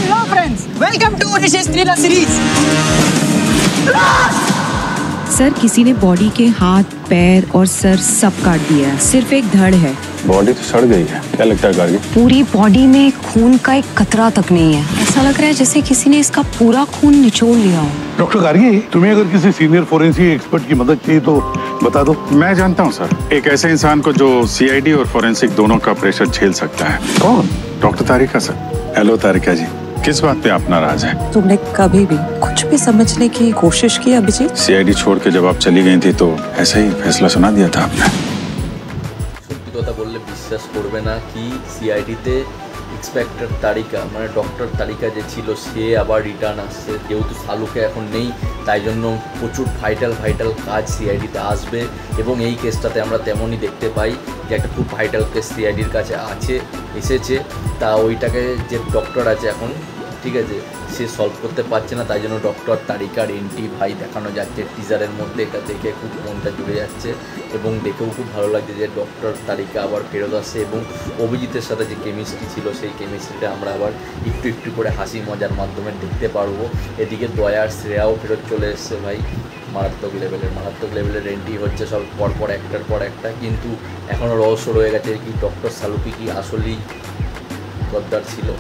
Hello friends, welcome to Rishi's thriller series. Sir, किसी ने body के हाथ, पैर और सर सब काट दिया है, सिर्फ एक धड़ है। बॉडी तो सड़ गई है। क्या लगता है गार्गी? पूरी बॉडी में खून का एक कतरा तक नहीं है। ऐसा लग रहा है जैसे किसी ने इसका पूरा खून निचोड़ लिया हो। डॉक्टर गार्गी, तुम्हें अगर किसी सीनियर फोरेंसिक एक्सपर्ट की मदद चाहिए तो बता दो। मैं जानता हूँ सर, एक ऐसे इंसान को जो सीआईडी और फोरेंसिक दोनों का प्रेशर झेल सकता है। कौन? डॉक्टर तारिका सर। हेलो तारिका जी, किस बात पे आप नाराज हैं? तुमने कभी भी कुछ भी समझने की कोशिश की अभिजीत? सीआईडी छोड़ के जब आप चली गई थी तो ऐसे ही फैसला सुना दिया था आपने। সত্যি কথা বললে বিশ্বাস করবে না কি সিআইডিতে ইন্সপেক্টর তারিকা মানে ডক্টর তারিকা যে ছিল সে আবার রিটার্ন আসছে। যেহেতু শালুকে এখন নেই তাই জন্য প্রচুর ভাইটাল কাজ সিআইডিতে আসবে এবং এই কেসটাতে আমরা তেমনই দেখতে পাই যে একটা খুব ভাইটাল কেস সিআইডির কাছে এসেছে। তা ওইটাকে যে ডক্টর আছে এখন, ঠিক আছে, সে সলভ করতে পারছে না, তাই জন্য ডক্টর তারিকার এন্ট্রি ভাই দেখানো যাচ্ছে টিজারের মধ্যে। এটা দেখে খুব মনটা জুড়ে যাচ্ছে এবং দেখেও খুব ভালো লাগছে যে ডক্টর তারিকা আবার ফেরত আসছে এবং অভিজিতের সাথে যে কেমিস্ট্রি ছিল সেই কেমিস্ট্রিটা আমরা আবার একটু করে হাসি মজার মাধ্যমে দেখতে পারবো। এদিকে দয়ার শ্রেয়াও ফেরত চলে এসছে ভাই, মারাত্মক লেভেলের এন্ট্রি হচ্ছে সব পরপর একটার পর একটা। কিন্তু এখনও রহস্য রয়ে গেছে কি ডক্টর শালুকি কি আসলেই গদ্দার ছিল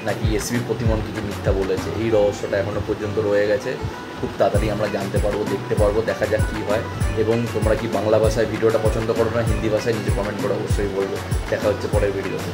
নাকি এসবি প্রতিমন কিছু মিথ্যা বলেছে, এই রহস্যটা এখনও পর্যন্ত রয়ে গেছে। খুব তাড়াতাড়ি আমরা জানতে পারবো, দেখতে পারবো, দেখা যাক কী হয়। এবং তোমরা কি বাংলা ভাষায় ভিডিওটা পছন্দ করো না হিন্দি ভাষায় নিচে কমেন্ট করে অবশ্যই বলবে। দেখা হচ্ছে পরের ভিডিওতে।